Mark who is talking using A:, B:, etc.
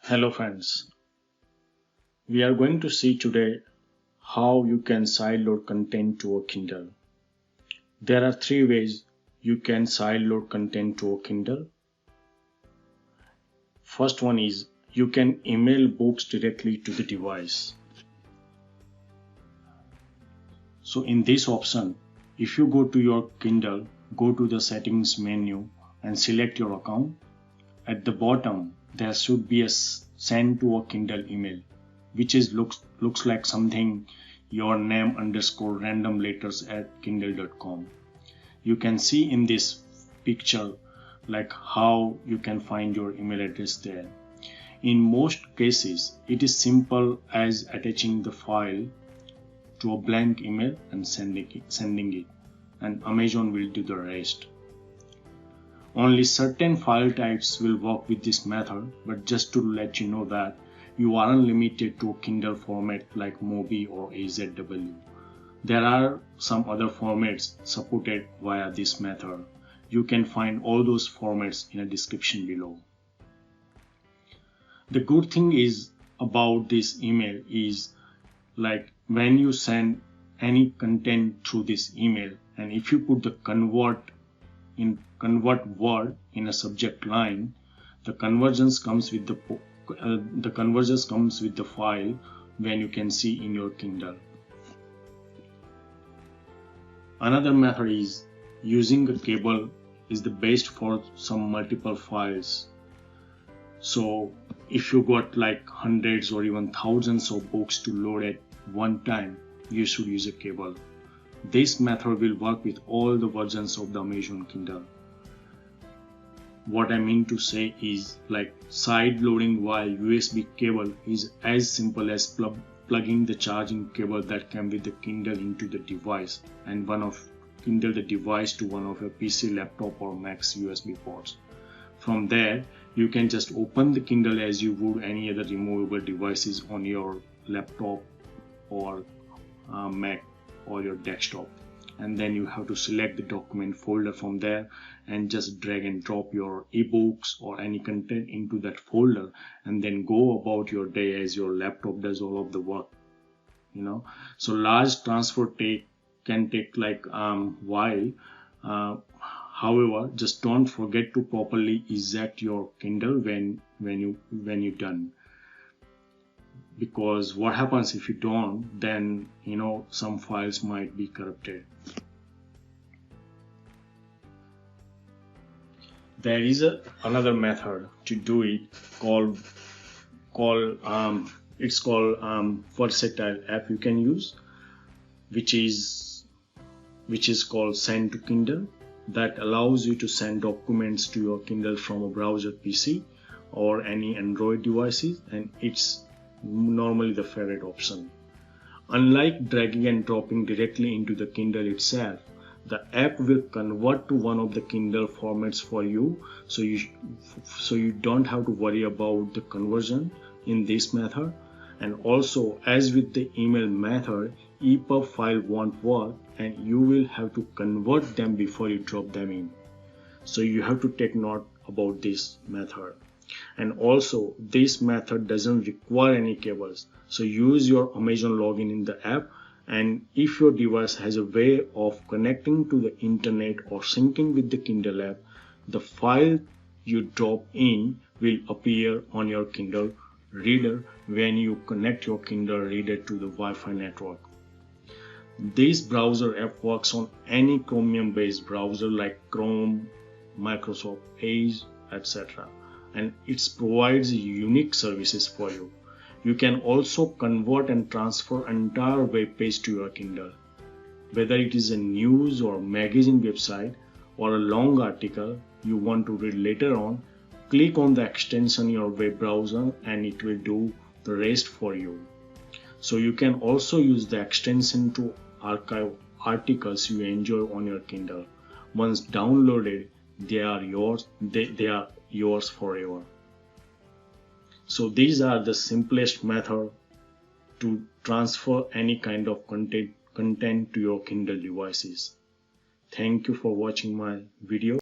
A: Hello friends, we are going to see today how you can sideload content to a Kindle. There are three ways you can sideload content to a Kindle. First one is you can email books directly to the device. So in this option, if you go to your Kindle, go to the settings menu and select your account. At the bottom, there should be a send to a Kindle email, which looks like something your name _ random letters at kindle.com. You can see in this picture like how you can find your email address there. In most cases, it is simple as attaching the file to a blank email and sending it, and Amazon will do the rest. Only certain file types will work with this method, but just to let you know that you aren't limited to a Kindle format like MOBI or AZW. There are some other formats supported via this method. You can find all those formats in the description below. The good thing is about this email is like when you send any content through this email, and if you put the convert word in a subject line, the conversions comes with the file when you can see in your Kindle. Another method is using a cable is the best for some multiple files. So if you got like hundreds or even thousands of books to load at one time, you should use a cable. This method will work with all the versions of the Amazon Kindle. What I mean to say is like side loading via USB cable is as simple as plugging the charging cable that came with the Kindle into the device and one of Kindle the device to one of your PC, laptop or Mac's USB ports. From there, you can just open the Kindle as you would any other removable devices on your laptop or Mac or your desktop, and then you have to select the document folder from there and just drag and drop your ebooks or any content into that folder and then go about your day as your laptop does all of the work, so large transfer can take like while. However, just don't forget to properly eject your Kindle when you're done, because what happens if you don't, then some files might be corrupted. There is another method to do it it's called versatile app you can use, which is called Send to Kindle, that allows you to send documents to your Kindle from a browser PC or any Android devices, and it's normally the favorite option. Unlike dragging and dropping directly into the Kindle itself, the app will convert to one of the Kindle formats for you, so you don't have to worry about the conversion in this method. And also, as with the email method, EPUB file won't work and you will have to convert them before you drop them in. So you have to take note about this method. And also, this method doesn't require any cables. So use your Amazon login in the app, and if your device has a way of connecting to the internet or syncing with the Kindle app, the file you drop in will appear on your Kindle reader when you connect your Kindle reader to the Wi-Fi network. This browser app works on any Chromium based browser like Chrome, Microsoft Edge, etc. and it provides unique services for you. You can also convert and transfer entire web page to your Kindle. Whether it is a news or magazine website or a long article you want to read later on, click on the extension in your web browser and it will do the rest for you. So you can also use the extension to archive articles you enjoy on your Kindle. Once downloaded, they are yours forever. So these are the simplest method to transfer any kind of content to your Kindle devices. Thank you for watching my video.